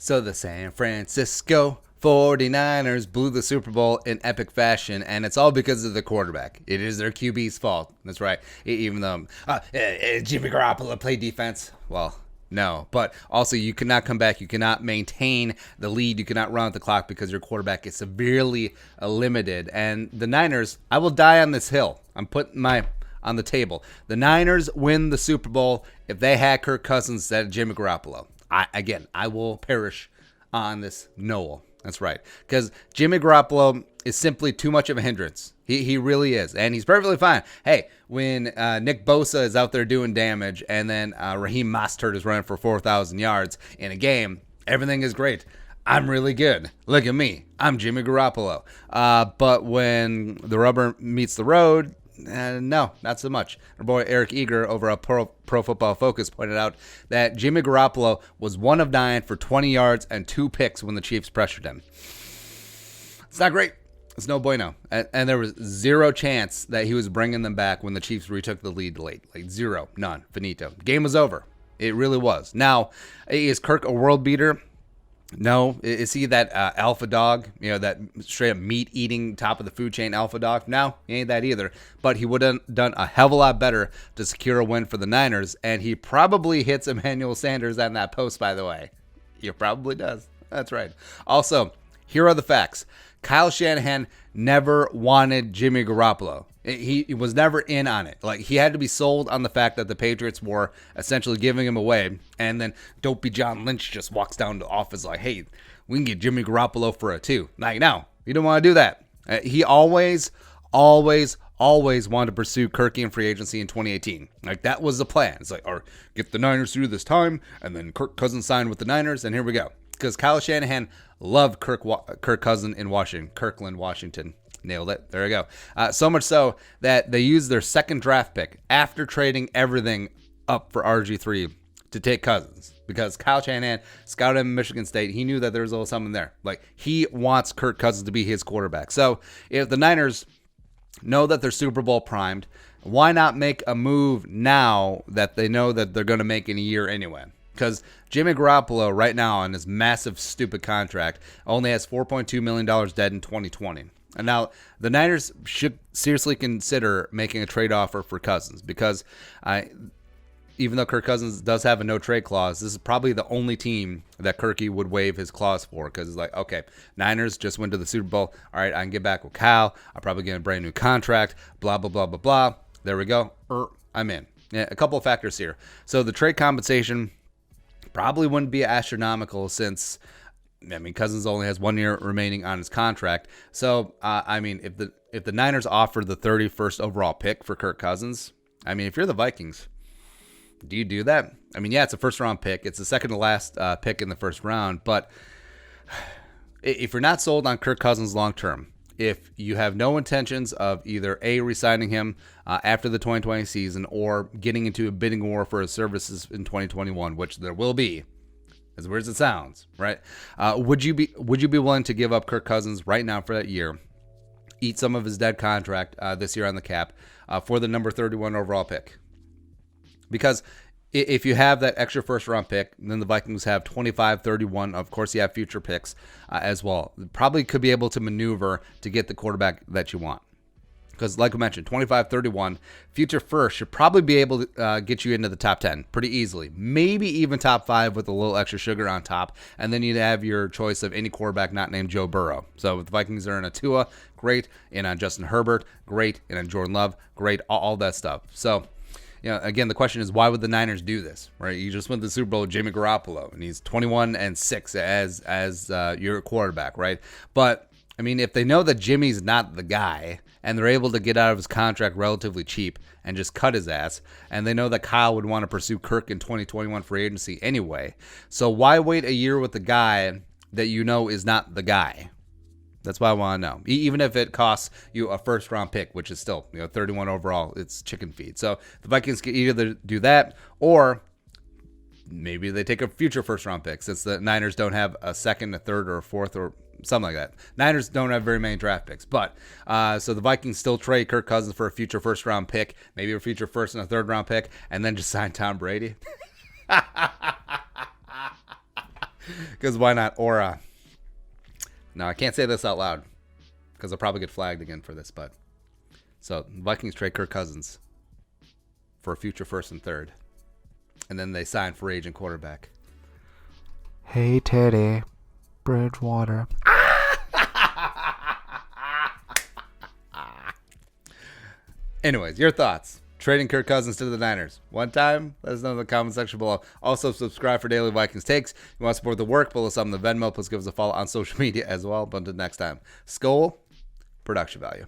So the San Francisco 49ers blew the Super Bowl in epic fashion, and it's all because of the quarterback. It is their QB's fault. That's right. Even though Jimmy Garoppolo played defense, well, no. But also, you cannot come back. You cannot maintain the lead. You cannot run out the clock because your quarterback is severely limited. And the Niners, I will die on this hill. I'm putting my on the table. The Niners win the Super Bowl if they had Kirk Cousins instead of Jimmy Garoppolo. I will perish on this knoll. That's right. Because Jimmy Garoppolo is simply too much of a hindrance. He really is. And he's perfectly fine. Hey, when Nick Bosa is out there doing damage and then Raheem Mostert is running for 4,000 yards in a game, everything is great. I'm really good. Look at me. I'm Jimmy Garoppolo. But when the rubber meets the road, no, not so much. Our boy Eric Eager over at Pro Football Focus pointed out that Jimmy Garoppolo was 1 of 9 for 20 yards and 2 picks when the Chiefs pressured him. It's not great. It's no bueno. And there was zero chance that he was bringing them back when the Chiefs retook the lead late. Like zero, none, finito. Game was over. It really was. Now, is Kirk a world beater? No. Is he that alpha dog, that straight up meat eating top of the food chain alpha dog? No, he ain't that either. But he would have done a hell of a lot better to secure a win for the Niners. And he probably hits Emmanuel Sanders on that post, by the way. He probably does. That's right. Also, here are the facts. Kyle Shanahan never wanted Jimmy Garoppolo. He was never in on it. Like, he had to be sold on the fact that the Patriots were essentially giving him away. And then dopey John Lynch just walks down to the office like, hey, we can get Jimmy Garoppolo for a 2. Like, no, you don't want to do that. He always wanted to pursue Kirk in free agency in 2018. Like, that was the plan. It's like, or get the Niners through this time, and then Kirk Cousins signed with the Niners, and here we go. Because Kyle Shanahan loved Kirk Cousins in Washington, Kirkland, Washington. Nailed it. There we go. So much so that they used their second draft pick after trading everything up for RG3 to take Cousins. Because Kyle Shanahan scouted him in Michigan State. He knew that there was a little something there. Like, he wants Kirk Cousins to be his quarterback. So if the Niners know that they're Super Bowl primed, why not make a move now that they know that they're going to make in a year anyway? Because Jimmy Garoppolo right now on his massive stupid contract only has $4.2 million dead in 2020. And now the Niners should seriously consider making a trade offer for Cousins because even though Kirk Cousins does have a no-trade clause, this is probably the only team that Kirky would waive his clause for because it's like, okay, Niners just went to the Super Bowl. All right, I can get back with Kyle. I'll probably get a brand new contract, blah, blah, blah, blah, blah. There we go. I'm in. Yeah, a couple of factors here. So the trade compensation probably wouldn't be astronomical since, Cousins only has 1 year remaining on his contract. So, if the Niners offer the 31st overall pick for Kirk Cousins, if you're the Vikings, do you do that? Yeah, it's a first-round pick. It's the second to last pick in the first round. But if you're not sold on Kirk Cousins long-term, if you have no intentions of either A, re-signing him after the 2020 season or getting into a bidding war for his services in 2021, which there will be, as weird as it sounds, right? Would you be willing to give up Kirk Cousins right now for that year, eat some of his dead contract this year on the cap for the number 31 overall pick? Because if you have that extra first-round pick, then the Vikings have 25, 31. Of course, you have future picks as well. Probably could be able to maneuver to get the quarterback that you want. Because like I mentioned, 25, 31, future first should probably be able to get you into the top 10 pretty easily. Maybe even top 5 with a little extra sugar on top. And then you'd have your choice of any quarterback not named Joe Burrow. So if the Vikings are in a Tua, great. And on Justin Herbert, great. And on Jordan Love, great. All that stuff. So, again, the question is, why would the Niners do this, right? You just went to the Super Bowl with Jimmy Garoppolo, and he's 21-6 as your quarterback, right? But, if they know that Jimmy's not the guy, and they're able to get out of his contract relatively cheap and just cut his ass, and they know that Kyle would want to pursue Kirk in 2021 free agency anyway, so why wait a year with the guy that you know is not the guy? That's what I want to know. Even if it costs you a first-round pick, which is still 31 overall, it's chicken feed. So the Vikings can either do that, or maybe they take a future first-round pick, since the Niners don't have a second, a third, or a fourth, or something like that. Niners don't have very many draft picks. But so the Vikings still trade Kirk Cousins for a future first-round pick, maybe a future first and a third-round pick, and then just sign Tom Brady. Because why not? Or, no, I can't say this out loud because I'll probably get flagged again for this. But so Vikings trade Kirk Cousins for a future first and third. And then they sign free agent quarterback. Hey, Teddy Bridgewater. Anyways, your thoughts. Trading Kirk Cousins to the Niners. One time? Let us know in the comment section below. Also, subscribe for daily Vikings takes. You want to support the work, pull us up on the Venmo. Please give us a follow on social media as well. But until next time, Skol, production value.